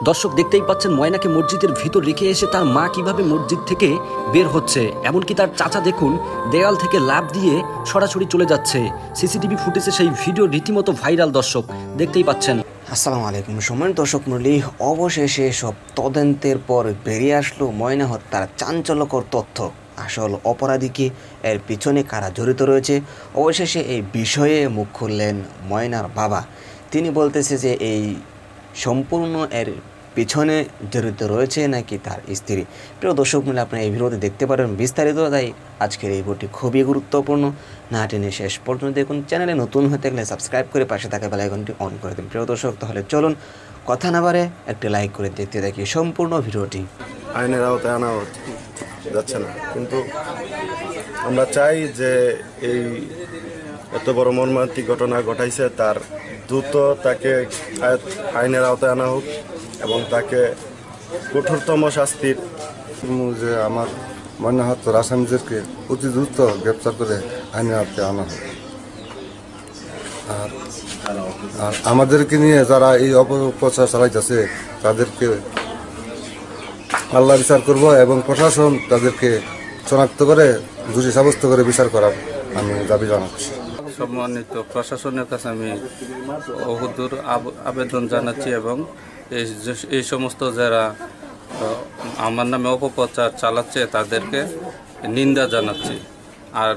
দর্শক দেখতেই পাচ্ছেন ময়নাকে মসজিদের ভিতর রেখে এসে তার মা কিভাবে মসজিদ থেকে বের হচ্ছে, এমনকি তার চাচা দেখুন দেয়াল থেকে লাফ দিয়ে সরাসরি চলে যাচ্ছে। সিসিটিভি ফুটেজে সেই ভিডিও রীতিমতো ভাইরাল, দর্শক দেখতেই পাচ্ছেন। আসসালামু আলাইকুম সম্মানিত দর্শক মণ্ডলী, অবশেষে সব তদন্তের পর বেরিয়ে আসলো ময়না হত্যার চাঞ্চল্যকর তথ্য। আসল অপরাধীকে এর পিছনে কারা জড়িত রয়েছে, অবশেষে এই বিষয়ে মুখ খুললেন ময়নার বাবা। তিনি বলতেছে যে এই সম্পূর্ণ এর পিছনে জড়িত রয়েছে নাকি তার স্ত্রী। প্রিয় দর্শক মণ্ডলী, আপনারা এই ভিডিওতে দেখতে পারেন বিস্তারিত, তাই আজকের এই ভিডিওটি খুবই গুরুত্বপূর্ণ, না টেনে শেষ পর্যন্ত দেখুন। চ্যানেলে নতুন হয়ে থাকলে সাবস্ক্রাইব করে পাশে থাকা বেল আইকনটি অন করে দিন। প্রিয় দর্শক, তাহলে চলুন কথা না বাড়ে একটি লাইক করে দেখতে থাকি সম্পূর্ণ ভিডিওটি। আইনের আওতায় আনা যাচ্ছে না, কিন্তু আমরা চাই যে এই এত বড় মর্মান্তিক ঘটনা ঘটাইছে তার দ্রুত তাকে আইনের আওতায় আনা হোক এবং তাকে কঠোরতম শাস্তির যে আমার ময়না হত্যার আসামিদেরকে অতি দ্রুত গ্রেপ্তার করে আইনের আওতায় আনা হোক। আর আমাদেরকে নিয়ে যারা এই অপপ্রচার চালাইতেছে তাদেরকে আল্লাহ বিচার করব এবং প্রশাসন তাদেরকে শনাক্ত করে দোষী সাব্যস্ত করে বিচার করার আমি দাবি জানাচ্ছি। সম্মানিত প্রশাসনের কাছে আমি বহুদূর আবেদন জানাচ্ছি এবং এই সমস্ত যারা আমার নামে অপপ্রচার চালাচ্ছে তাদেরকে নিন্দা জানাচ্ছি। আর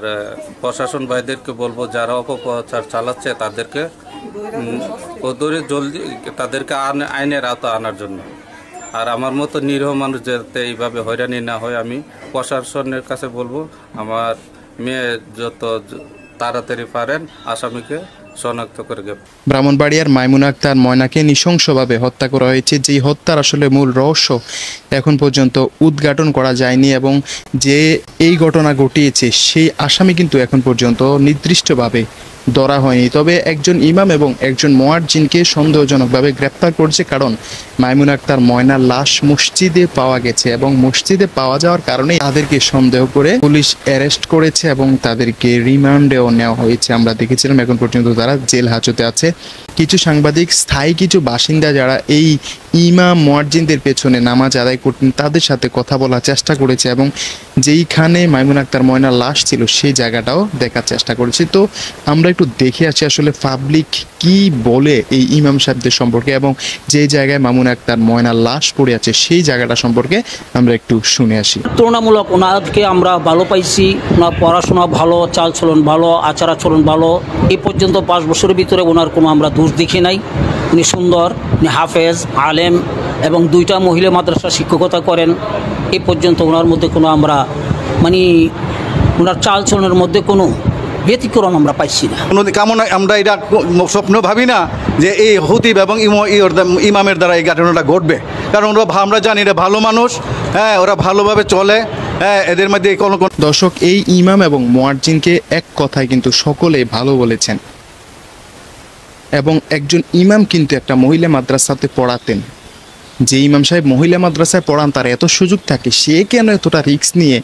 প্রশাসন ভাইদেরকে বলবো যারা অপপ্রচার চালাচ্ছে তাদেরকে জলদি তাদেরকে আইনের আওতা আনার জন্য। আর আমার মতো নিরীহ মানুষ যাতে এইভাবে হয়রানি না হয়, আমি প্রশাসনের কাছে বলবো আমার মেয়ে যত তাড়াতাড়ি পারেন আসামিকে শনাক্ত করে দেব। ব্রাহ্মণবাড়িয়ার মাইমুনা আক্তার ময়নাকে নৃশংসভাবে হত্যা করা হয়েছে। যেই হত্যার আসলে মূল রহস্য এখন পর্যন্ত উদ্ঘাটন করা যায়নি এবং যে এই ঘটনা ঘটিয়েছে সেই আসামি কিন্তু এখন পর্যন্ত নির্দিষ্টভাবে ধরা হয়নি। তবে একজন ইমাম এবং একজন মুয়াজ্জিনকে সন্দেহজনকভাবে গ্রেপ্তার করেছে, কারণ মাইমুনা আক্তার ময়নার লাশ মসজিদে পাওয়া গেছে এবং মসজিদে পাওয়া যাওয়ার কারণে তাদেরকে সন্দেহ করে পুলিশ অ্যারেস্ট করেছে এবং তাদেরকে রিমান্ডেও নেওয়া হয়েছে। আমরা দেখেছিলাম এখন পর্যন্ত তারা জেল হাজতে আছে। কিছু সাংবাদিক, স্থায়ী কিছু বাসিন্দা যারা এই ইমাম মুয়াজ্জিনদের পেছনে নামাজ আদায় করতেন তাদের সাথে কথা বলার চেষ্টা করেছে এবং যেইখানে মাইমুনা আক্তার ময়নার লাশ ছিল সেই জায়গাটাও দেখার চেষ্টা করেছে। তো আমরা একটু দেখে আসি আসলে পাবলিক কি বলে এই ইমাম সাহেবদের সম্পর্কে এবং যে জায়গায় মাইমুনা আক্তার ময়নার লাশ পড়ে আছে সেই জায়গাটা সম্পর্কে আমরা একটু শুনে আসি। তুলনামূলক ওনাকে আমরা ভালো পাইছি, ওনার পড়াশোনা ভালো, চালচলন ভালো, আচার আচরণ ভালো। এই পর্যন্ত 5 বছরের ভিতরে ওনার কোনো আমরা দোষ দেখি নাই। উনি সুন্দর, উনি হাফেজ, আলেম এবং 2টা মহিলা মাদ্রাসা শিক্ষকতা করেন। এই পর্যন্ত ওনার মধ্যে কোনো আমরা ওনার চালচলনের মধ্যে কোনো ব্যতিক্রম আমরা পাইছি না। কামনা আমরা এটা স্বপ্ন ভাবি না যে এই হতিব এবং ইমামের দ্বারা এই ঘটনাটা ঘটবে, কারণ আমরা জানি এটা ভালো মানুষ, হ্যাঁ, ওরা ভালোভাবে চলে, হ্যাঁ, এদের মধ্যে কোনো। দর্শক, এই ইমাম এবং মুয়াজ্জিনকে এক কথায় কিন্তু সকলে ভালো বলেছেন এবং একজন ইমাম কিন্তু একটা মহিলা মাদ্রাসাতে পড়াতেন। যে ইমাম সাহেব মহিলা মাদ্রাসায় পড়ান তার এত সুযোগ থাকে, সে কেন এতটা রিস্ক নিয়ে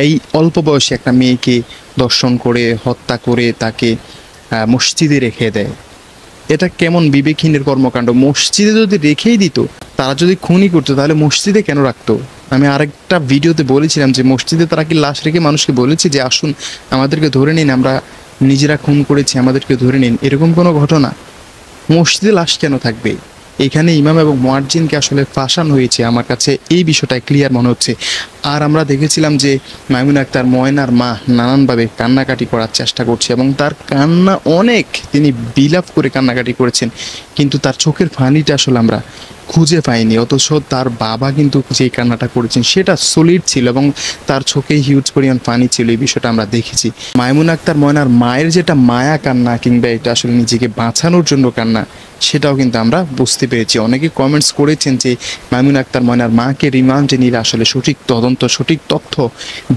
এই অল্প বয়সে একটা মেয়েকে দর্শন করে হত্যা করে তাকে মসজিদে রেখে দেয়? এটা কেমন বিবেকহীনের কর্মকাণ্ড। মসজিদে যদি রেখেই দিত, তারা যদি খুনই করতো তাহলে মসজিদে কেন রাখতো? আমি আরেকটা ভিডিওতে বলেছিলাম যে মসজিদে তারা কি লাশ রেখে মানুষকে বলেছে যে আসুন আমাদেরকে ধরে নিন, আমরা নিজেরা খুন করেছি, আমাদেরকে ধরে নিন, এরকম কোনো ঘটনা? মসজিদে লাশ কেন থাকবে? এখানে ইমাম এবং মুয়াজ্জিনকে আসলে ফাঁসানো হয়েছে, আমার কাছে এই বিষয়টা ক্লিয়ার মনে হচ্ছে। আর আমরা দেখেছিলাম যে মাইমুনা আক্তার ময়নার মা নানানভাবে কান্নাকাটি করার চেষ্টা করছে এবং তার কান্না অনেক, তিনি বিলাপ করে কান্নাকাটি করেছেন, কিন্তু তার চোখের পানিটা আসলে আমরা খুঁজে পাইনি। অথচ তার বাবা কিন্তু যে কান্নাটা করেছেন সেটা সলিড ছিল এবং তার চোখে হিউজ পরিমাণ পানি ছিল, এই বিষয়টা আমরা দেখেছি। মাইমুনা আক্তার ময়নার মায়ের যেটা মায়া কান্না কিংবা এটা আসলে নিজেকে বাঁচানোর জন্য কান্না, সেটাও কিন্তু আমরা বুঝতে পেরেছি। অনেকে কমেন্টস করেছেন যে মাইমুনা আক্তার ময়নার মাকে রিমান্ডে নিলে আসলে সঠিক তদন্ত, সঠিক তথ্য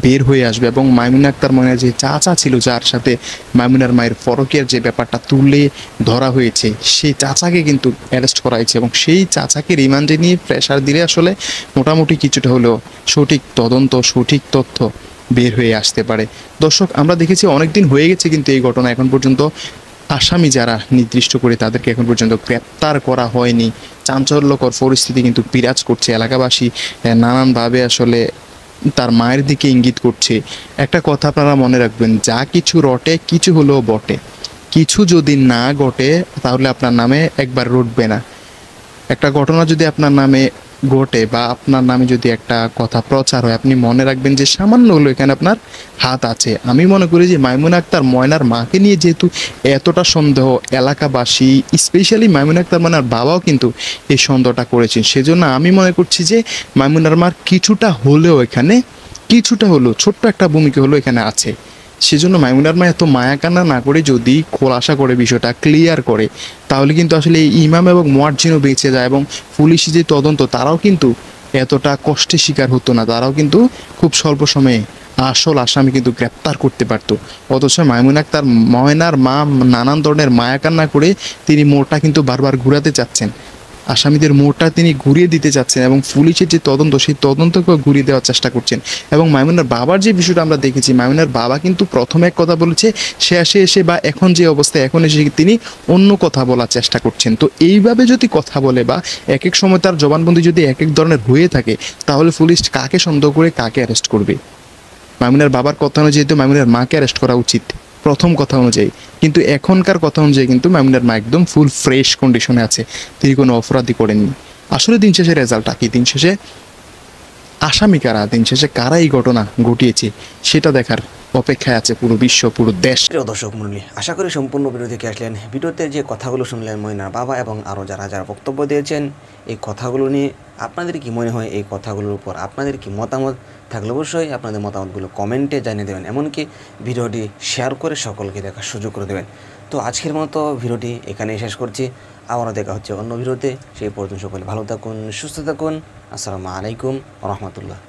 বের হয়ে আসবে এবং মাইমুনা আক্তার ময়নার যে চাচা ছিল যার সাথে মাইমুনার মায়ের পরকীয়ার যে ব্যাপারটা তুলে ধরা হয়েছে, সেই চাচাকে কিন্তু অ্যারেস্ট করা হয়েছে এবং সেই চাচাকে রিমান্ডে নিয়ে প্রেশার দিলে আসলে মোটামুটি কিছুটা হলেও সঠিক তদন্ত, সঠিক তথ্য বের হয়ে আসতে পারে। দর্শক, আমরা দেখেছি অনেকদিন হয়ে গেছে কিন্তু এই ঘটনা এখন পর্যন্ত আসামি যারা নির্দিষ্ট করে তাদেরকে এখন পর্যন্ত গ্রেপ্তার করা হয়নি। চাঞ্চল্যকর পরিস্থিতি কিন্তু বিরাজ করছে। এলাকাবাসী নানানভাবে আসলে তার মায়ের দিকে ইঙ্গিত করছে। একটা কথা আপনারা মনে রাখবেন, যা কিছু রটে কিছু হলেও বটে। কিছু যদি না ঘটে তাহলে আপনার নামে একবার রটবে না। একটা ঘটনা যদি আপনার নামে ঘটে বা আপনার নামে যদি একটা কথা প্রচার হয়, আপনি মনে রাখবেন যে সামান্য হলো এখানে আপনার হাত আছে। আমি মনে করি যে মাইমুনা আক্তার ময়নার মাকে নিয়ে যেহেতু এতটা সন্দেহ, এলাকাবাসী স্পেশালি মাইমুনা আক্তার ময়নার বাবাও কিন্তু এই সন্দেহটা করেছেন, সেজন্য আমি মনে করছি যে মাইমুনার মার কিছুটা হলেও ছোট্ট একটা ভূমিকা হলো এখানে আছে। সেজন্য মাইমুনার মা এত মায়াকান্না না করে যদি খোলাসা করে বিষয়টা ক্লিয়ার করে, তাহলে কিন্তু আসলে এই ইমাম এবং মুয়াজ্জিনও বেঁচে যায় এবং পুলিশি যে তদন্ত তারাও কিন্তু এতটা কষ্টের শিকার হতো না। তারাও কিন্তু খুব স্বল্প সময়ে আসল আসামি কিন্তু গ্রেপ্তার করতে পারতো। অথচ মাইমুনা আক্তার ময়নার মা নানান ধরনের মায়াকান্না করে তিনি মোড়টা কিন্তু বারবার ঘুরাতে চাচ্ছেন, আসামিদের মোড়টা তিনি ঘুরিয়ে দিতে চাচ্ছেন এবং পুলিশের যে তদন্ত সেই তদন্তকে ঘুরিয়ে দেওয়ার চেষ্টা করছেন। এবং মাইমুনার বাবার যে বিষয়টা আমরা দেখেছি, মাইমুনার বাবা কিন্তু প্রথমে এক কথা বলেছে, শেষে এসে বা এখন যে অবস্থা এখন এসে তিনি অন্য কথা বলার চেষ্টা করছেন। তো এইভাবে যদি কথা বলে বা এক এক সময় তার জবানবন্দি যদি এক এক ধরনের হয়ে থাকে, তাহলে পুলিশ কাকে সন্দেহ করে কাকে অ্যারেস্ট করবে? মাইমুনার বাবার কথা অনুযায়ী তো মাইমুনার মাকে অ্যারেস্ট করা উচিত প্রথম কথা অনুযায়ী, কিন্তু এখনকার কথা অনুযায়ী কিন্তু মাইমুনার মা একদম ফুল ফ্রেশ কন্ডিশনে আছে, তিনি কোনো অপরাধী করেননি। আসলে দিন শেষে রেজাল্টটা কি, দিন শেষে আসামি কারা, দিন শেষে কারা এই ঘটনা ঘটিয়েছে সেটা দেখার অপেক্ষায় আছে পুরো বিশ্ব, পুরো দেশ। প্রিয় দর্শক মণ্ডলী, আশা করি সম্পূর্ণ ভিডিও দেখে আসলেন। ভিডিওতে যে কথাগুলো শুনলেন ময়নার বাবা এবং আরও যারা যারা বক্তব্য দিয়েছেন, এই কথাগুলো নিয়ে আপনাদের কি মনে হয়, এই কথাগুলোর উপর আপনাদের কি মতামত থাকলে অবশ্যই আপনাদের মতামতগুলো কমেন্টে জানিয়ে দেবেন, এমনকি ভিডিওটি শেয়ার করে সকলকে দেখার সুযোগ করে দেবেন। তো আজকের মতো ভিডিওটি এখানেই শেষ করছি, আবারও দেখা হচ্ছে অন্য ভিডিওতে। সেই পর্যন্ত সকলে ভালো থাকুন, সুস্থ থাকুন। আসসালামু আলাইকুম ওয়া রাহমাতুল্লাহ।